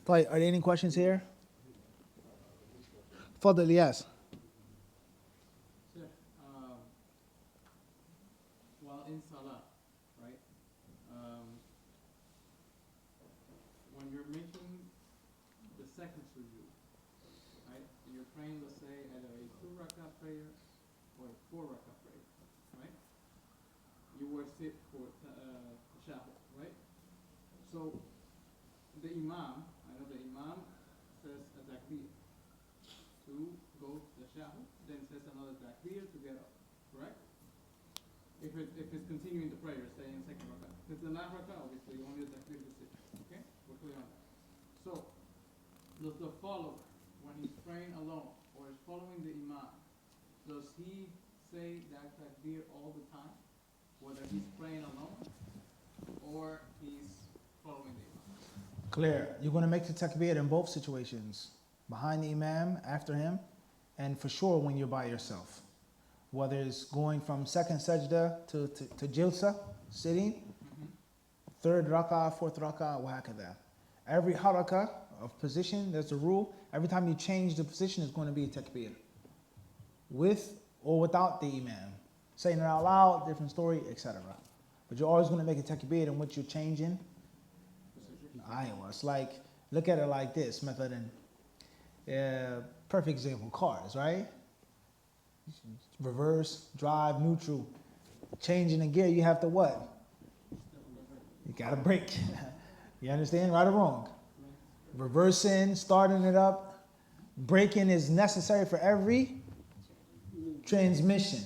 Are there any questions here? Fadl, yes. Sir, while in Salah, right, when you're making the second sujood, right, and you're praying, let's say, either a 2 rakah prayer or a 4 rakah prayer, right, you were sit for tashahhud, right? So the imam, I know the imam says a takbir to go to the tashahhud, then says another takbir to get up, correct? If it's continuing the prayer, say in second rakah. If it's the last rakah, obviously only the takbir to sit. Okay? We're clear on that. So, does the follower, when he's praying alone or is following the imam, does he say that takbir all the time? Whether he's praying alone or he's following the imam? Clear. You're going to make the takbir in both situations. Behind the imam, after him, and for sure when you're by yourself. Whether it's going from second sajda to jilsa, sitting, third rak'ah, fourth rak'ah, wa hakadha. Every harakah of position, there's a rule. Every time you change the position, it's going to be a takbir. With or without the imam. Saying it out loud, different story, etc. But you're always going to make a takbir in which you're changing. It's like, look at it like this, method. Perfect example, cars, right? Reverse, drive, neutral. Changing the gear, you have to what? You got to brake. You understand? Right or wrong? Reversing, starting it up. Braking is necessary for every transmission.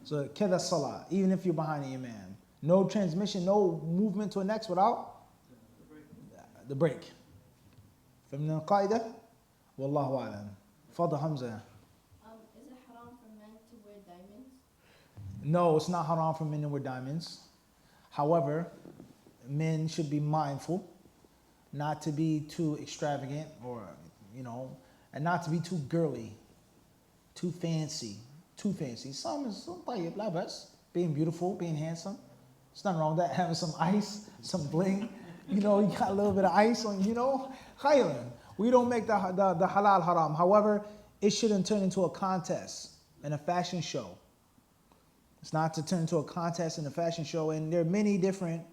So, keda salah, even if you're behind the imam. No transmission, no movement to the next without the brake. From the qaida, wallahu alam. Fadda Hamza. Is it haram for men to wear diamonds? No, it's not haram for men to wear diamonds. However, men should be mindful not to be too extravagant or, and not to be too girly, too fancy. Some is being beautiful, being handsome. There's nothing wrong with that. Having some ice, some bling. You got a little bit of ice on, khayran. We don't make the halal haram. However, it shouldn't turn into a contest and a fashion show. It's not to turn into a contest and a fashion show. And there are many different,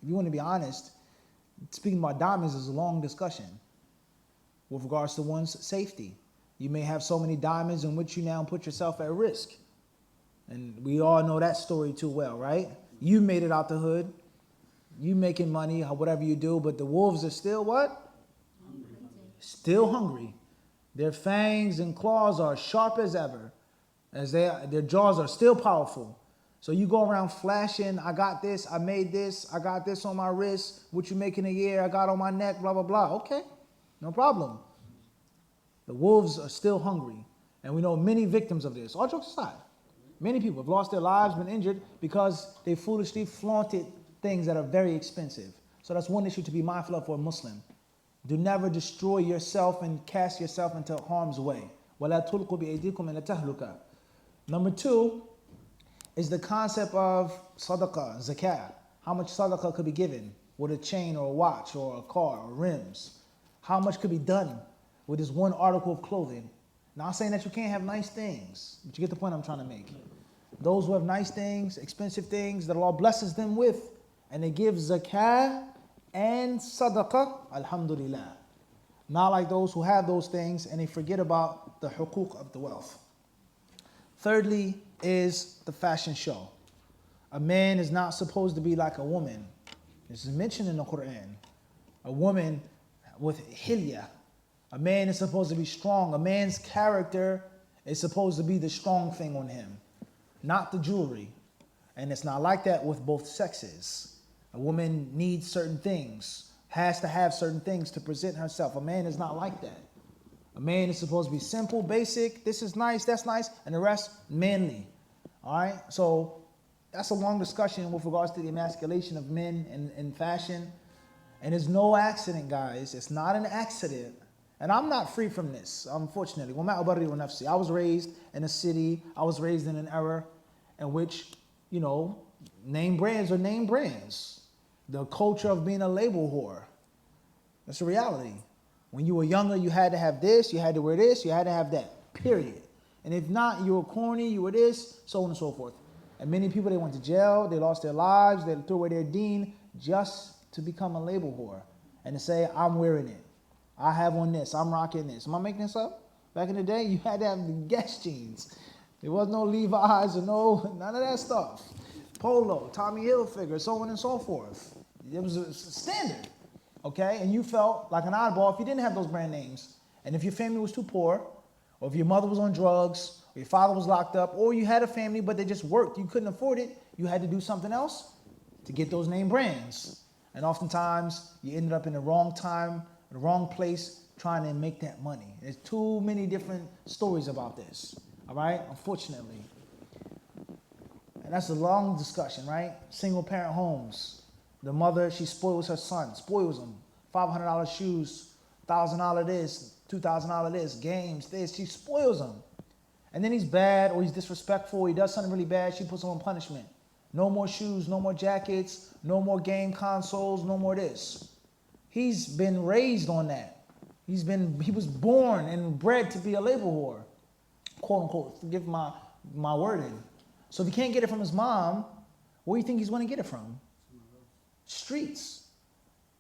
if you want to be honest, speaking about diamonds is a long discussion with regards to one's safety. You may have so many diamonds in which you now put yourself at risk. And we all know that story too well, right? You made it out the hood. You making money, whatever you do, but the wolves are still what? Still hungry. Their fangs and claws are sharp as ever. Their jaws are still powerful. So you go around flashing, I got this, I made this, I got this on my wrist, what you make in a year, I got on my neck, blah, blah, blah. Okay, no problem. The wolves are still hungry. And we know many victims of this. All jokes aside, many people have lost their lives, been injured because they foolishly flaunted things that are very expensive. So that's one issue to be mindful of for a Muslim. Do never destroy yourself and cast yourself into harm's way. وَلَا تُلْقُوا بِأَيْدِيكُمْ إِلَى تَهْلُكَ. Number 2 is the concept of sadaqah, zakah. How much sadaqah could be given with a chain or a watch or a car or rims? How much could be done with this one article of clothing? Not saying that you can't have nice things, but you get the point I'm trying to make. Those who have nice things, expensive things that Allah blesses them with, and they give zakah and sadaqah, alhamdulillah. Not like those who have those things and they forget about the huquq of the wealth. Thirdly is the fashion show. A man is not supposed to be like a woman. This is mentioned in the Quran. A woman with hilya. A man is supposed to be strong. A man's character is supposed to be the strong thing on him, not the jewelry. And it's not like that with both sexes. A woman needs certain things, has to have certain things to present herself. A man is not like that. A man is supposed to be simple, basic, this is nice, that's nice, and the rest manly. All right? So that's a long discussion with regards to the emasculation of men in fashion. And it's no accident, guys. It's not an accident. And I'm not free from this, unfortunately. I was raised in a city, I was raised in an era in which, name brands are name brands. The culture of being a label whore. That's a reality. When you were younger, you had to have this, you had to wear this, you had to have that, period. And if not, you were corny, you were this, so on and so forth. And many people, they went to jail, they lost their lives, they threw away their deen just to become a label whore and to say, I'm wearing it. I have on this, I'm rocking this. Am I making this up? Back in the day, you had to have the Guess jeans. There was no Levi's or none of that stuff. Polo, Tommy Hilfiger, so on and so forth. It was a standard, okay? And you felt like an oddball if you didn't have those brand names. And if your family was too poor, or if your mother was on drugs, or your father was locked up, or you had a family but they just worked, you couldn't afford it, you had to do something else to get those name brands. And oftentimes, you ended up in the wrong time, the wrong place, trying to make that money. There's too many different stories about this, all right? Unfortunately. And that's a long discussion, right? Single parent homes. The mother, she spoils her son, spoils him. $500 shoes, $1,000 this, $2,000 this, games, this. She spoils him. And then he's bad or he's disrespectful. He does something really bad. She puts him on punishment. No more shoes, no more jackets, no more game consoles, no more this. He's been raised on that. He was born and bred to be a label whore, quote unquote. Forgive my wording. So if he can't get it from his mom, where do you think he's going to get it from? Streets.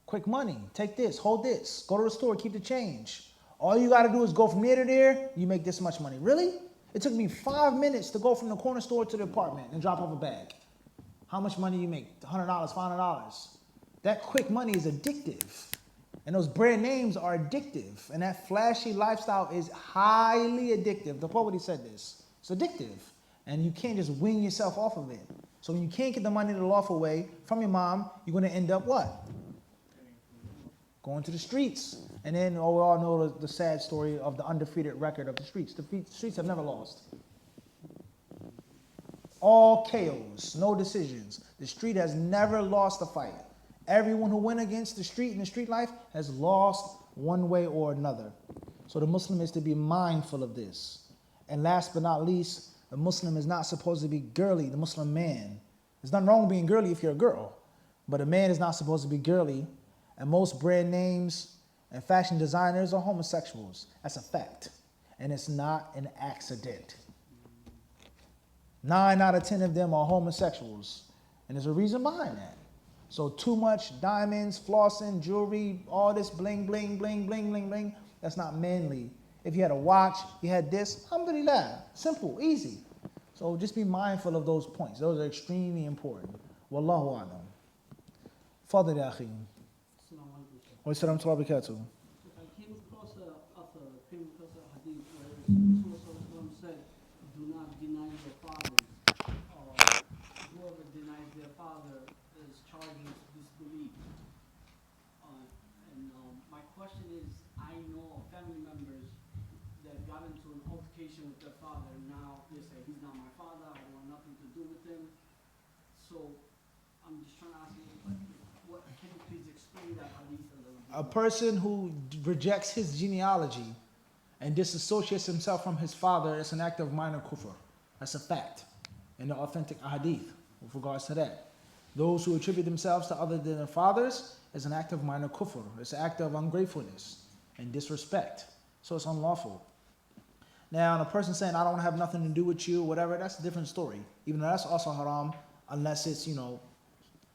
Quick money. Take this, hold this. Go to the store, keep the change. All you got to do is go from here to there, you make this much money. Really? It took me 5 minutes to go from the corner store to the apartment and drop off a bag. How much money you make? $100, $500. That quick money is addictive. And those brand names are addictive. And that flashy lifestyle is highly addictive. The poet said this. It's addictive. And you can't just wean yourself off of it. So when you can't get the money the lawful way from your mom, you're going to end up what? Going to the streets. And then we all know the sad story of the undefeated record of the streets. The streets have never lost. All KOs, no decisions. The street has never lost a fight. Everyone who went against the street in the street life has lost one way or another. So the Muslim is to be mindful of this. And last but not least, the Muslim is not supposed to be girly, the Muslim man. There's nothing wrong with being girly if you're a girl. But a man is not supposed to be girly. And most brand names and fashion designers are homosexuals. That's a fact. And it's not an accident. 9 out of 10 of them are homosexuals. And there's a reason behind that. So too much diamonds, flossing, jewelry, all this bling, bling, bling, bling, bling, bling, that's not manly. If you had a watch, you had this, alhamdulillah, simple, easy. So just be mindful of those points. Those are extremely important. Wallahu a'lam. Fadl ya akhi. Wa sallam wa barakatuh. I came across a hadith where Rasulullah said, do not deny your fathers. Whoever denies their father is charged with disbelief. My question is, I know family members that got into an altercation with their father. Now they say, he's not my father, I want nothing to do with him. So I'm just trying to ask you, can you please explain that hadith a little bit? A person who rejects his genealogy and disassociates himself from his father is an act of minor kufr. That's a fact in the authentic hadith with regards to that. Those who attribute themselves to other than their fathers is an act of minor kufr. It's an act of ungratefulness and disrespect. So it's unlawful. Now, a person saying, I don't have nothing to do with you, whatever, that's a different story. Even though that's also haram, unless it's,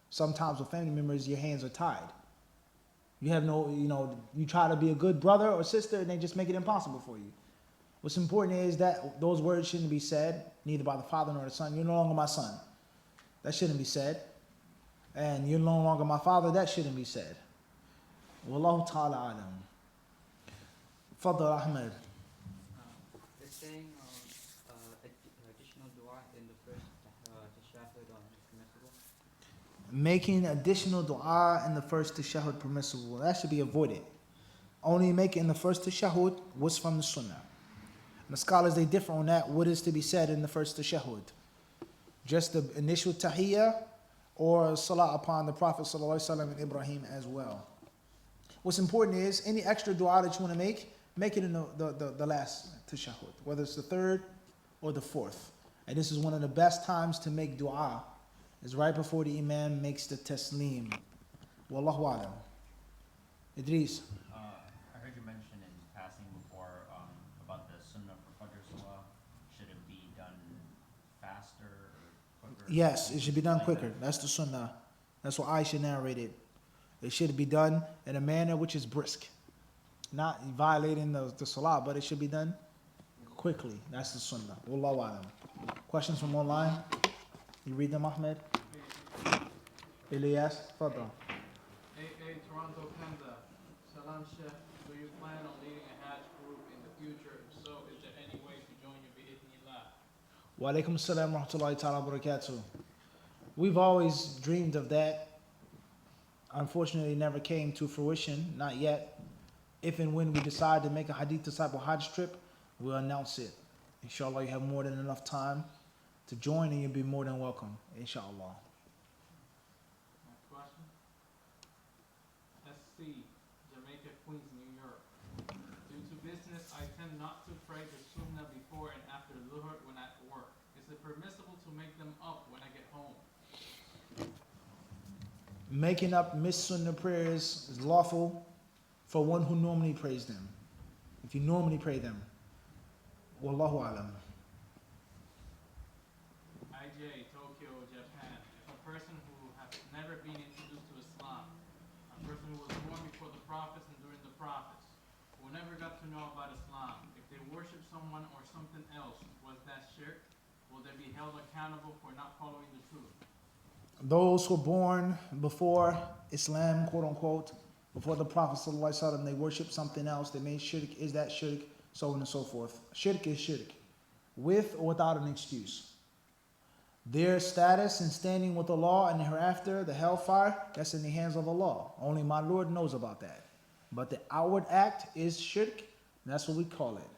sometimes with family members, your hands are tied. You have you try to be a good brother or sister, and they just make it impossible for you. What's important is that those words shouldn't be said, neither by the father nor the son. You're no longer my son. That shouldn't be said. And you're no longer my father. That shouldn't be said. Wallahu ta'ala alam. Fadl Ahmed. They're saying additional dua in the first tashahhud permissible. Making additional dua in the first tashahhud permissible. That should be avoided. Only make it in the first tashahhud what's from the sunnah. And the scholars, they differ on that. What is to be said in the first tashahhud? Just the initial tahiyyah or salah upon the Prophet ﷺ and Ibrahim as well. What's important is any extra dua that you want to make it in the last tashahhud, whether it's the third or the fourth. And this is one of the best times to make dua, is right before the imam makes the taslim. Wallahu alam. Idris. I heard you mention in passing before about the sunnah for Fajr Salah. Should it be done faster or quicker? Yes, it should be done Like quicker. that? That's the sunnah. That's what Aisha narrated. It should be done in a manner which is brisk. Not violating the salah, but it should be done quickly. That's the sunnah. Wallahu alam. Questions from online? You read them, Ahmed? Ilyas, fadal. AA Toronto, Canada. Salam Sheikh, do you plan on leading a Hajj group in the future? If so, is there any way to join you bi-idhnillah? Wa alaikum assalam wa rahmatullahi ta'ala wa barakatuh. We've always dreamed of that. Unfortunately, it never came to fruition, not yet. If and when we decide to make a HadithDisciple Hajj trip, we'll announce it. Inshallah, you have more than enough time to join and you'll be more than welcome. Inshallah. Next question. SC, Jamaica, Queens, New York. Due to business, I tend not to pray the sunnah before and after Dhuhr when at work. Is it permissible to make them up when I get home? Making up missed sunnah prayers is lawful for one who normally prays them. If you normally pray them. Wallahu alam. IJ, Tokyo, Japan. If a person who has never been introduced to Islam, a person who was born before the prophets and during the prophets, who never got to know about Islam, if they worship someone or something else, was that shirk? Will they be held accountable for not following the truth? Those who were born before Islam, quote unquote, before the Prophet ﷺ, they worship something else. They made shirk. Is that shirk? So on and so forth. Shirk is shirk, with or without an excuse. Their status and standing with Allah and hereafter, the hellfire, that's in the hands of Allah. Only my Lord knows about that. But the outward act is shirk, and that's what we call it.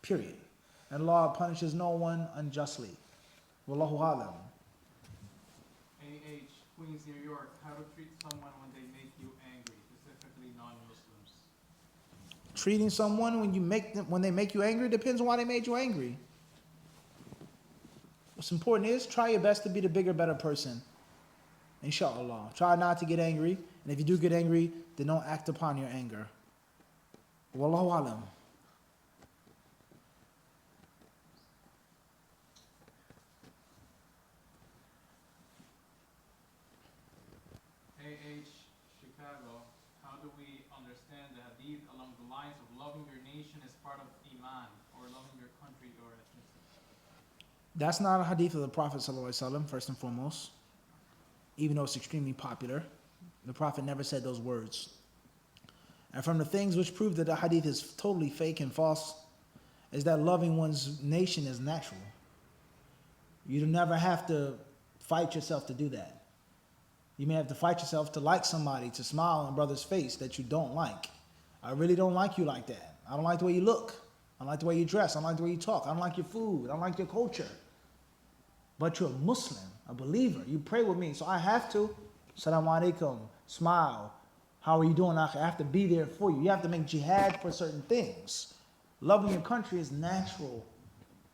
Period. And Allah punishes no one unjustly. Wallahu alam. AH, Queens, New York. How to treat someone when they make you angry, specifically non-Muslims. Treating someone when they make you angry depends on why they made you angry. What's important is try your best to be the bigger, better person. Inshallah. Try not to get angry. And if you do get angry, then don't act upon your anger. Wallahu alam. AH, Chicago. How do we understand the hadith along the lines of loving your nation as part of Iman, or loving your country or ethnicity? That's not a hadith of the Prophet ﷺ, first and foremost. Even though it's extremely popular. The Prophet never said those words. And from the things which prove that the hadith is totally fake and false, is that loving one's nation is natural. You never have to fight yourself to do that. You may have to fight yourself to like somebody, to smile on a brother's face that you don't like. I really don't like you like that. I don't like the way you look. I don't like the way you dress. I don't like the way you talk. I don't like your food. I don't like your culture. But you're a Muslim, a believer. You pray with me, so I have to. Assalamu alaikum. Smile. How are you doing? I have to be there for you. You have to make jihad for certain things. Loving your country is natural.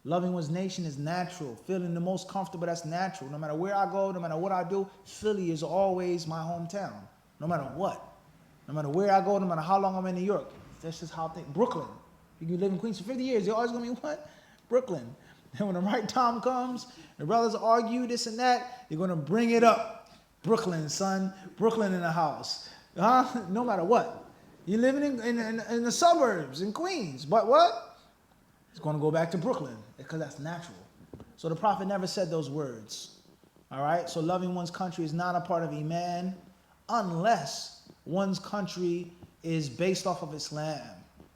Loving one's nation is natural. Feeling the most comfortable, that's natural. No matter where I go, no matter what I do, Philly is always my hometown. No matter what. No matter where I go, no matter how long I'm in New York. That's just how I think. Brooklyn. You can live in Queens for 50 years. You're always going to be what? Brooklyn. And when the right time comes, the brothers argue this and that, you're going to bring it up. Brooklyn, son. Brooklyn in the house. No matter what. You're living in the suburbs, in Queens. But what? It's going to go back to Brooklyn because that's natural. So the Prophet never said those words. All right? So loving one's country is not a part of Iman unless one's country is based off of Islam,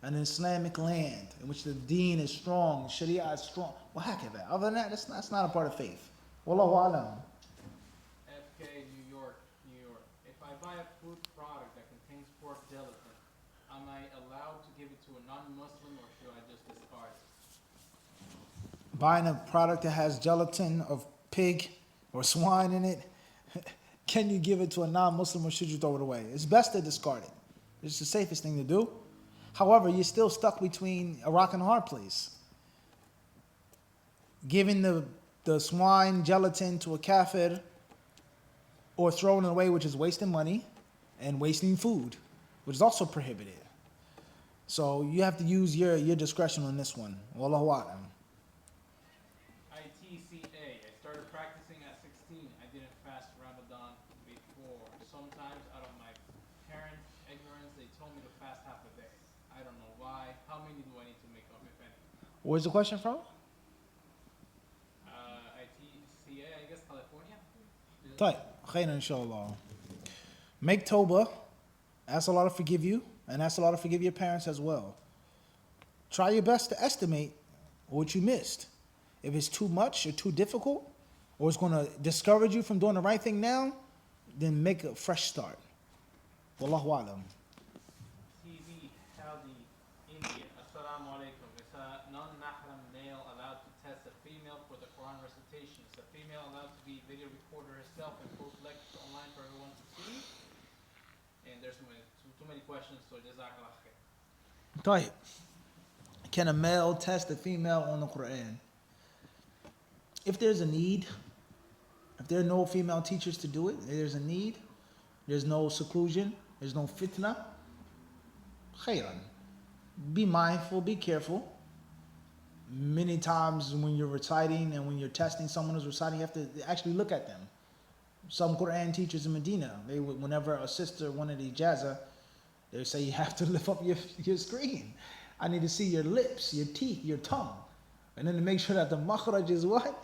an Islamic land in which the deen is strong, Sharia is strong. Well, heck of that. Other than that, that's not a part of faith. Wallahu alam. FK, New York, New York. If I buy a food product that contains pork gelatin, am I allowed to give it to a non-Muslim or should I just discard it? Buying a product that has gelatin of pig or swine in it, can you give it to a non-Muslim or should you throw it away? It's best to discard it. It's the safest thing to do. However, you're still stuck between a rock and a hard place. Giving the swine gelatin to a kafir or throwing it away, which is wasting money and wasting food. which is also prohibited. So you have to use your discretion on this one. Wallahu a'lam. ITCA. I started practicing at 16. I didn't fast Ramadan before. Sometimes out of my parents' ignorance, they told me to fast half a day. I don't know why. How many do I need to make up, if any? Where's the question from? ITCA, I guess California? طيب خير inshallah. Make tawbah. Ask Allah to forgive you, and ask Allah to forgive your parents as well. Try your best to estimate what you missed. If it's too much or too difficult, or it's going to discourage you from doing the right thing now, then make a fresh start. Wallahu a'lam. TV, Howdy, India. Assalamu alaikum. Is a non-mahram male allowed to test a female for the Quran recitation? Is a female allowed to be video recorder herself and post lectures online for everyone to see? And there's too many questions, so jazakallah khair. طيب. Can a male test a female on the Quran? If there's a need, if there are no female teachers to do it, there's a need, there's no seclusion, there's no fitna, khayran. Be mindful, be careful. Many times when you're reciting and when you're testing someone who's reciting, you have to actually look at them. Some Quran teachers in Medina, they would, whenever a sister wanted ijazah, they would say, you have to lift up your screen. I need to see your lips, your teeth, your tongue. And then to make sure that the makhraj is what?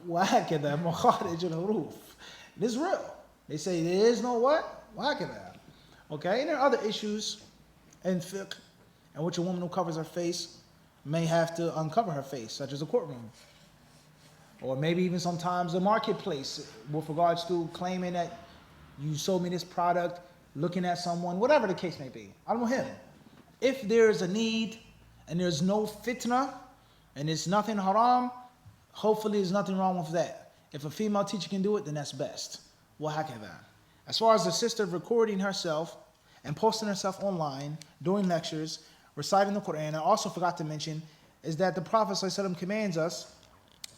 وهكذا مخارج الحروف. This is real. They say there is no what? وهكذا. Okay, and there are other issues in fiqh in which a woman who covers her face may have to uncover her face, such as a courtroom. Or maybe even sometimes a marketplace with regards to claiming that you sold me this product, looking at someone, whatever the case may be. I don't know him. If there's a need and there's no fitna and it's nothing haram, hopefully there's nothing wrong with that. If a female teacher can do it, then that's best. وهكذا. As far as the sister recording herself and posting herself online, doing lectures, reciting the Quran, I also forgot to mention is that the Prophet ﷺ commands us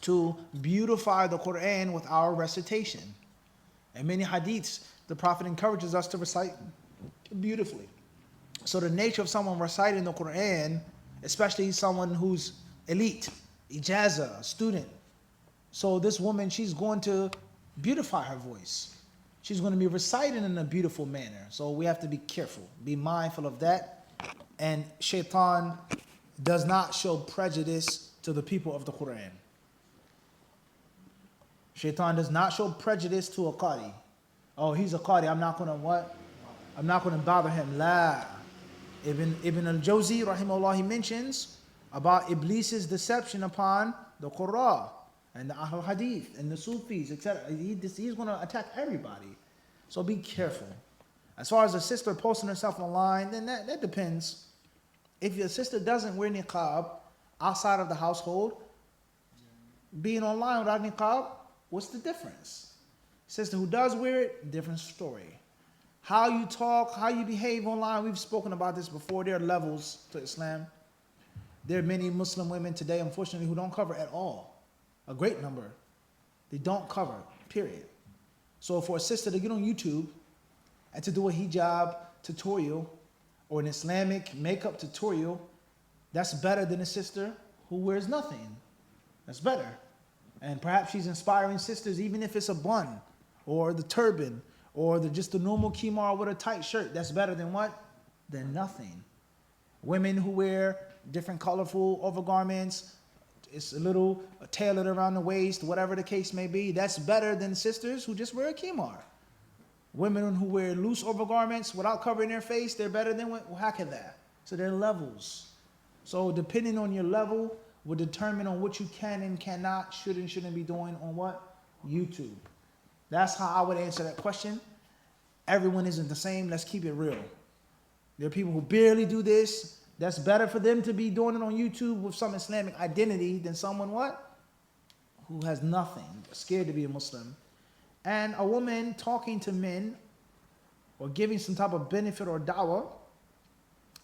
to beautify the Quran with our recitation. In many hadiths, the Prophet encourages us to recite beautifully. So the nature of someone reciting the Quran, especially someone who's elite, ijazah, student. So this woman, she's going to beautify her voice. She's going to be reciting in a beautiful manner. So we have to be careful, be mindful of that. And shaitan does not show prejudice to the people of the Quran. Shaitan does not show prejudice to a qari. Oh, he's a qari, I'm not going to what? I'm not going to bother him. La. Ibn al-Jawzi, rahimahullah, he mentions about Iblis's deception upon the Qurra and the Ahl Hadith and the Sufis, etc. He's going to attack everybody. So be careful. As far as a sister posting herself online, then that depends. If your sister doesn't wear niqab outside of the household, being online without niqab, what's the difference? Sister who does wear it, different story. How you talk, how you behave online, we've spoken about this before. There are levels to Islam. There are many Muslim women today, unfortunately, who don't cover at all. A great number. They don't cover, period. So for a sister to get on YouTube and to do a hijab tutorial or an Islamic makeup tutorial, that's better than a sister who wears nothing. That's better. And perhaps she's inspiring sisters, even if it's a bun or the turban or just the normal kimar with a tight shirt. That's better than what? Than nothing. Women who wear different colorful overgarments, it's a little tailored around the waist, whatever the case may be, that's better than sisters who just wear a kimar. Women who wear loose overgarments without covering their face, they're better than that. So there are levels. So depending on your level will determine on what you can and cannot, should and shouldn't be doing on what? YouTube. That's how I would answer that question. Everyone isn't the same. Let's keep it real. There are people who barely do this. That's better for them to be doing it on YouTube with some Islamic identity than someone what? Who has nothing, scared to be a Muslim. And a woman talking to men or giving some type of benefit or dawah,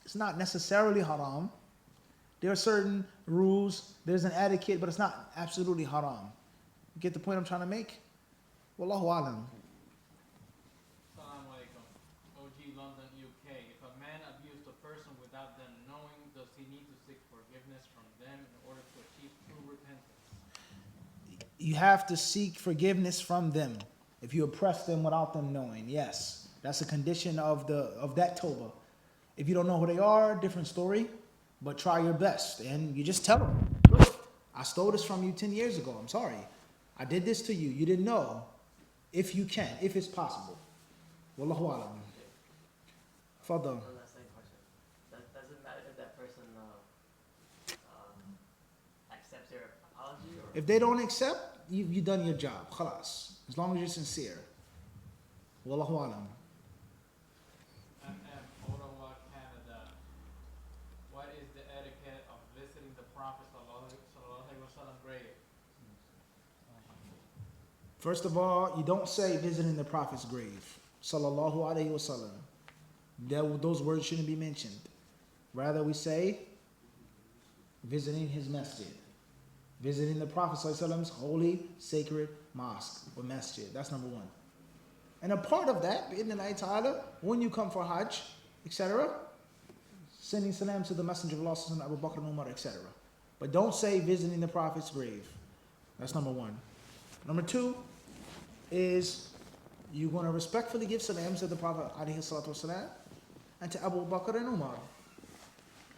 it's not necessarily haram. There are certain rules, there's an etiquette, but it's not absolutely haram. You get the point I'm trying to make? Wallahu alam. Assalamu alaikum. OJ, G, London, UK. If a man abused a person without them knowing, does he need to seek forgiveness from them in order to achieve true repentance? You have to seek forgiveness from them if you oppress them without them knowing. Yes, that's a condition of that tawbah. If you don't know who they are, different story, but try your best and you just tell them, look, I stole this from you 10 years ago. I'm sorry. I did this to you. You didn't know. If you can, if it's possible. Wallahu alam. Fadal. One last question. Does it matter if that person accepts their apology or? If they don't accept, you've done your job. Khalas. As long as you're sincere. Wallahu alam. Ottawa, Canada. What is the etiquette of visiting the Prophet sallallahu alaihi wasallam grave? First of all, you don't say visiting the Prophet's grave. Sallallahu alaihi wasallam. Those words shouldn't be mentioned. Rather, we say visiting his masjid. Visiting the Prophet sallallahu alaihi wasallam's holy, sacred mosque or masjid. That's number one. And a part of that, bi'idhnillahi ta'ala, when you come for Hajj, etc., sending salam to the Messenger of Allah, Abu Bakr and Umar, etc. But don't say visiting the Prophet's grave. That's number one. Number two is you're going to respectfully give salams to the Prophet alayhi salatu wasalam and to Abu Bakr and Umar.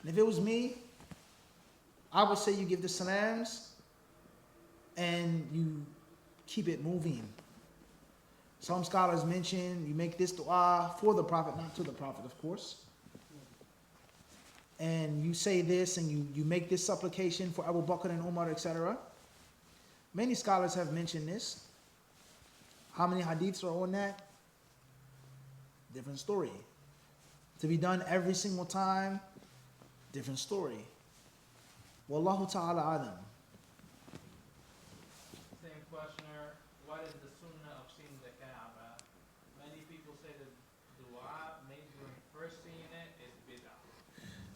And if it was me, I would say you give the salams and you keep it moving. Some scholars mention you make this dua for the Prophet, not to the Prophet, of course. And you say this and you make this supplication for Abu Bakr and Umar, etc. Many scholars have mentioned this. How many hadiths are on that? Different story. To be done every single time, different story. Wallahu ta'ala alam. Same questioner. What is the sunnah of seeing the Kaaba? Many people say that dua made during first seeing it is bid'ah.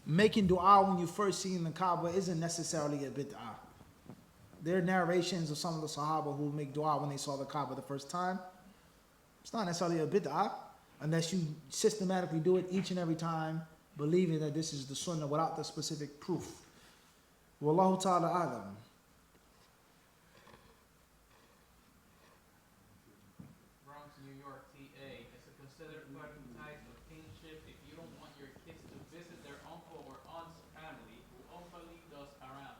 Making dua when you first see the Kaaba isn't necessarily a bid'ah. There are narrations of some of the Sahaba who make dua when they saw the Kaaba the first time. It's not necessarily a bid'ah unless you systematically do it each and every time, believing that this is the sunnah without the specific proof. Wallahu ta'ala alam. Bronx, New York, TA. Is it considered cutting ties of kinship if you don't want your kids to visit their uncle or aunt's family who openly does haram?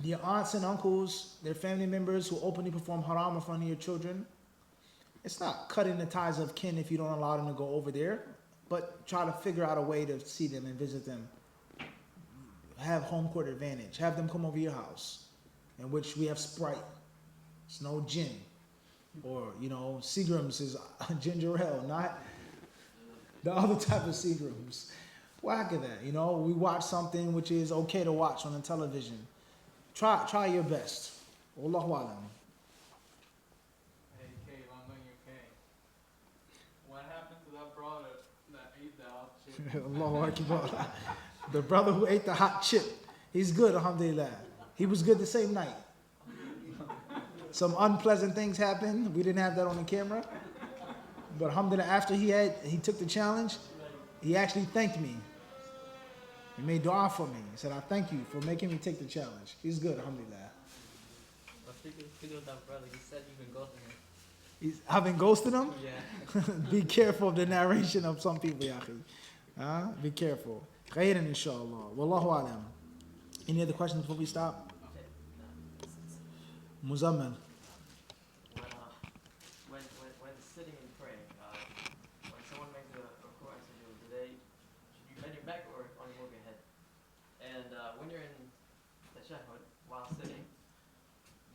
Your aunts and uncles, their family members who openly perform haram in front of your children, it's not cutting the ties of kin if you don't allow them to go over there, but try to figure out a way to see them and visit them. Have home court advantage. Have them come over your house, in which we have Sprite. It's no gin. Or, Seagram's is ginger ale, not the other type of Seagram's. Whack at that. We watch something which is okay to watch on the television. Try your best. Wallahu alam. Hey, K, London, UK. What happened to that brother that ate the hot chip? Allahu Akbar. The brother who ate the hot chip, he's good, alhamdulillah. He was good the same night. Some unpleasant things happened. We didn't have that on the camera. But alhamdulillah, after he took the challenge, he actually thanked me. He made dua for me. He said, I thank you for making me take the challenge. He's good, alhamdulillah. But speaking of that brother, he said you've been ghosting him. I've been ghosting him? Yeah. Be careful of the narration of some people, Yaqi. Be careful. Khairan, inshallah. Wallahu alam. Any other questions before we stop? Okay. Muzammil. When sitting and praying, when someone makes a Quran sujood, should you bend your back or only move your head? And when you're in the tashahhud while sitting,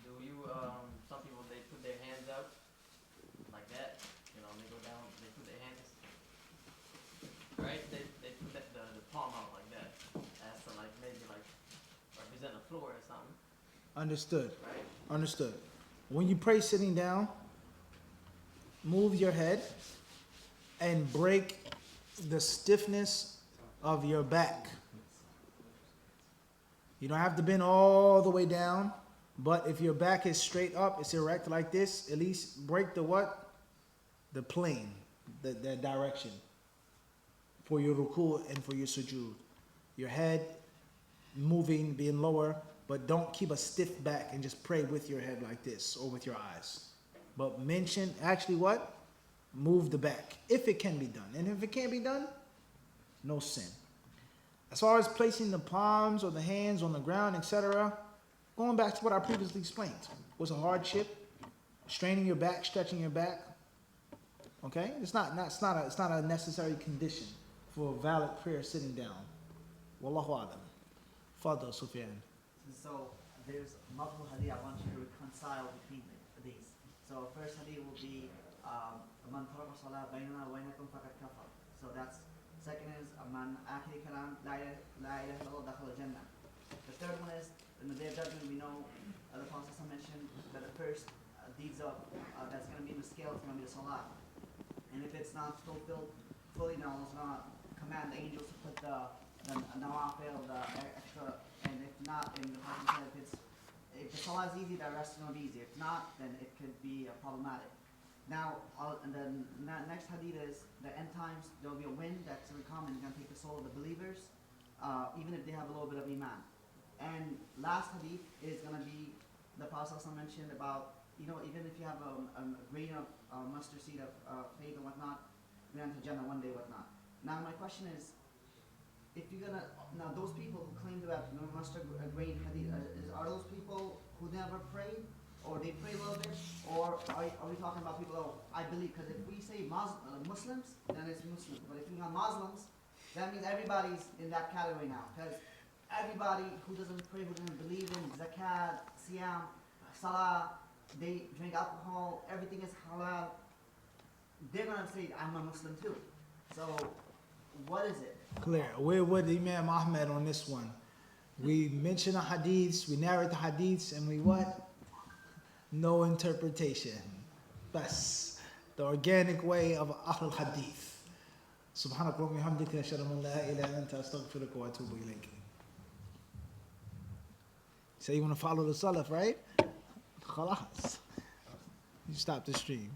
do you some people they put their hands out like that, they go down, they put their hands right, they put the palm out like that, as to maybe represent the floor or something, Understood. right? Understood. When you pray sitting down, move your head and break the stiffness of your back. You don't have to bend all the way down, but if your back is straight up, it's erect like this, at least break the what? the plane, the direction for your ruku and for your sujood. Your head moving, being lower, but don't keep a stiff back and just pray with your head like this or with your eyes. But mention, actually what? Move the back, if it can be done. And if it can't be done, no sin. As far as placing the palms or the hands on the ground, etc., going back to what I previously explained, was a hardship, straining your back, stretching your back. Okay, it's not a necessary condition for a valid prayer sitting down. Wallahu alam. Fadl Sufyan. So there's multiple hadith I want you to reconcile between these. So first hadith will be man taraka salah baynana wa baynakum faqad kafar. So that's second is man akhir kalam la ilaha illallah dakhala jannah. The third one is in the day of judgment we know the Prophet mentioned that the first deeds of that's going to be in the scale is going to be the salah. And if it's not fulfilled fully, now Allah's going to command the angels to put the nawafil, the extra, and if not, in the Prophet said if the salah is easy, the rest is going to be easy. If not, then it could be problematic. Now, and then next hadith is the end times, there will be a wind that's going to come and going to take the soul of the believers, even if they have a little bit of iman. And last hadith is going to be, the Prophet mentioned about, even if you have a grain of mustard seed of faith and whatnot, you're going to Jannah one day, whatnot. Now, my question is, if you're gonna, now those people who claim to have mustard grain hadith, are those people who never prayed, or they pray a little bit, or are we talking about people, I believe, because if we say Muslims, then it's Muslims, but if you're not Muslims, that means everybody's in that category now, because everybody who doesn't pray, who doesn't believe in zakat, siyam, salah, they drink alcohol, everything is halal, they're gonna say, I'm a Muslim too. So, what is it? Clear. We're with Imam Ahmed on this one. We mention the hadiths, we narrate the hadiths, and we what? No interpretation. Bas. The organic way of Ahl Hadith. Subhanak wa bihamdika ashhadu an la ilaha illa anta astaghfiruka wa atubu ilayk. So you want to follow the Salaf, right? Khalas. You stop the stream.